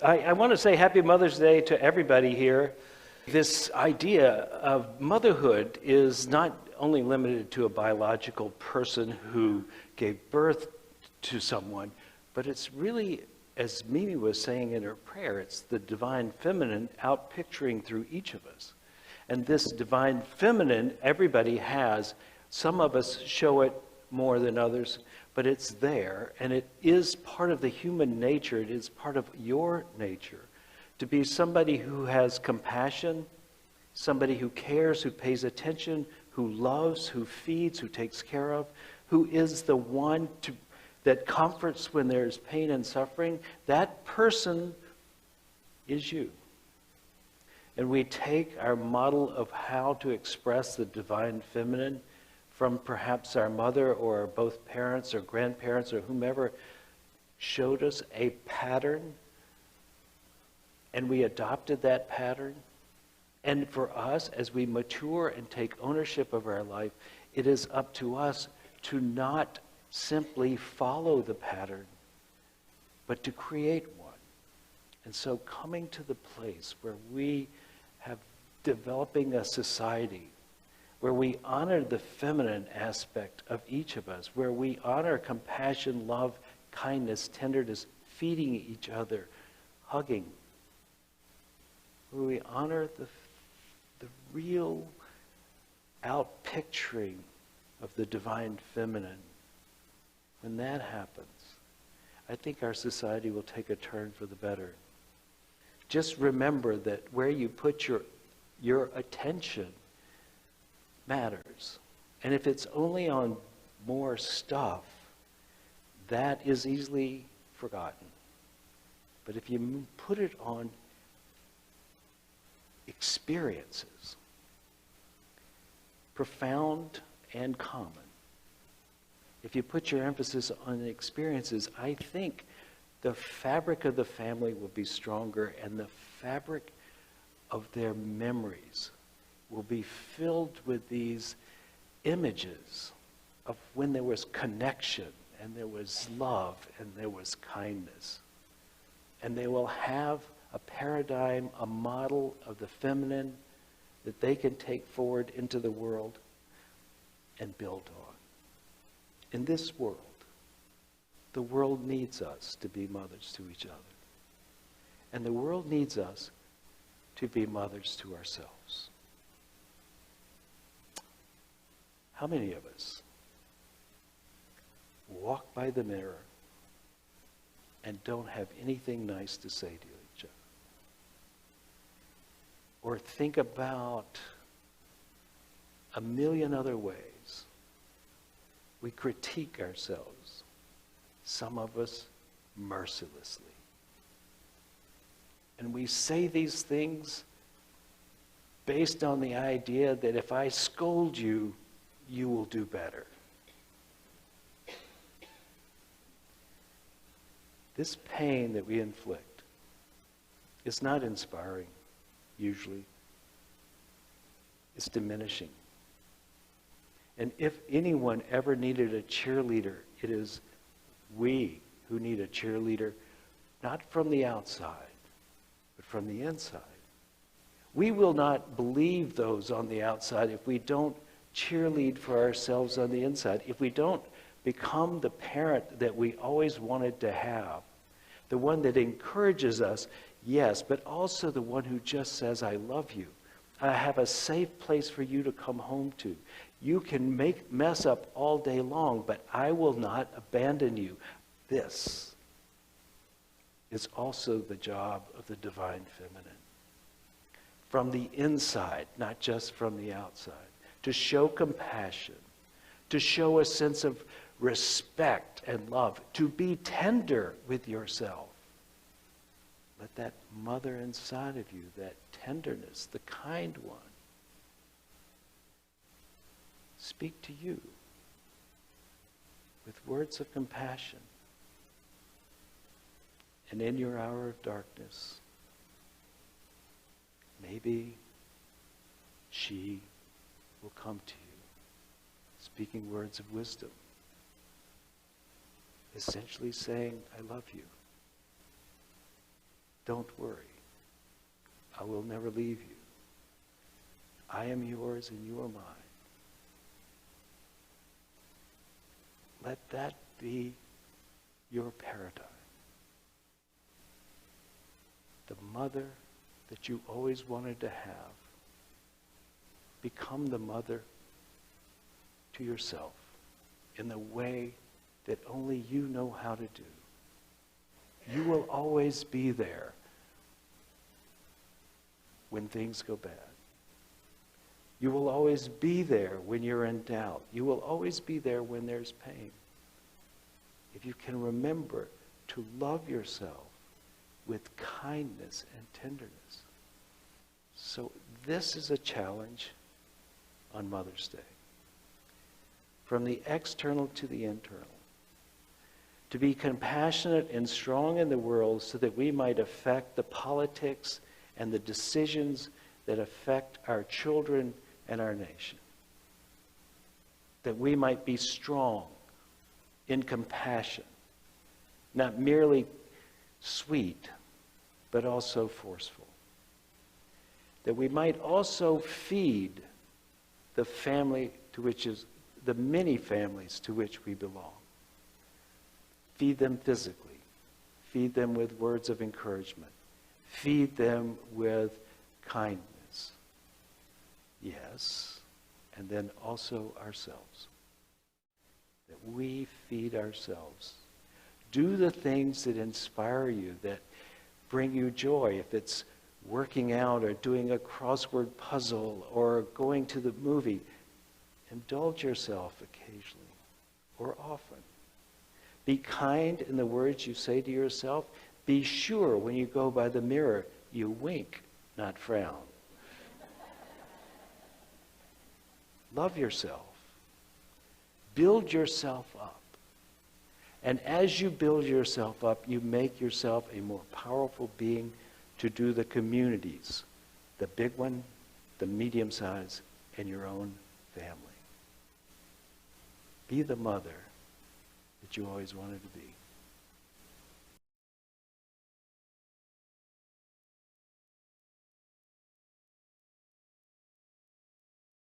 I want to say Happy Mother's Day to everybody here. This idea of motherhood is not only limited to a biological person who gave birth to someone, but it's really, as Mimi was saying in her prayer, it's the divine feminine outpicturing through each of us. And this divine feminine, everybody has. Some of us show it more than others, but it's there, and it is part of the human nature. It is part of your nature to be somebody who has compassion, somebody who cares, who pays attention, who loves, who feeds, who takes care of, who is the one that comforts when there's pain and suffering. That person is you. And we take our model of how to express the divine feminine from perhaps our mother or both parents or grandparents or whomever showed us a pattern, and we adopted that pattern. And for us, as we mature and take ownership of our life, it is up to us to not simply follow the pattern, but to create one. And so coming to the place where we have developing a society where we honor the feminine aspect of each of us, where we honor compassion, love, kindness, tenderness, feeding each other, hugging, where we honor the real outpicturing of the divine feminine. When that happens, I think our society will take a turn for the better. Just remember that where you put your attention matters. And if it's only on more stuff, that is easily forgotten. But if you put it on experiences, profound and common, if you put your emphasis on experiences, I think the fabric of the family will be stronger, and the fabric of their memories will be filled with these images of when there was connection and there was love and there was kindness. And they will have a paradigm, a model of the feminine that they can take forward into the world and build on. In this world, the world needs us to be mothers to each other. And the world needs us to be mothers to ourselves. How many of us walk by the mirror and don't have anything nice to say to each other? Or think about a million other ways we critique ourselves, some of us mercilessly. And we say these things based on the idea that if I scold you, you will do better. This pain that we inflict is not inspiring, usually. It's diminishing. And if anyone ever needed a cheerleader, it is we who need a cheerleader, not from the outside, but from the inside. We will not believe those on the outside if we don't cheerlead for ourselves on the inside, if we don't become the parent that we always wanted to have, the one that encourages us, yes, but also the one who just says, I love you. I have a safe place for you to come home to. You can mess up all day long, but I will not abandon you. This is also the job of the divine feminine. From the inside, not just from the outside. To show compassion, to show a sense of respect and love, to be tender with yourself. Let that mother inside of you, that tenderness, the kind one, speak to you with words of compassion. And in your hour of darkness, maybe she will come to you, speaking words of wisdom, essentially saying, I love you. Don't worry. I will never leave you. I am yours and you are mine. Let that be your paradigm. The mother that you always wanted to have. Become the mother to yourself in the way that only you know how to do. You will always be there when things go bad. You will always be there when you're in doubt. You will always be there when there's pain. If you can remember to love yourself with kindness and tenderness. So this is a challenge on Mother's Day. From the external to the internal. To be compassionate and strong in the world so that we might affect the politics and the decisions that affect our children and our nation. That we might be strong in compassion, not merely sweet, but also forceful. That we might also feed the family to which is the many families to which we belong. Feed them physically. Feed them with words of encouragement. Feed them with kindness. Yes, and then also ourselves. That we feed ourselves. Do the things that inspire you, that bring you joy. If it's working out or doing a crossword puzzle or going to the movie, indulge yourself occasionally or often. Be kind in the words you say to yourself. Be sure when you go by the mirror, you wink, not frown. Love yourself. Build yourself up. And as you build yourself up, you make yourself a more powerful being to do the communities, the big one, the medium size, and your own family. Be the mother that you always wanted to be.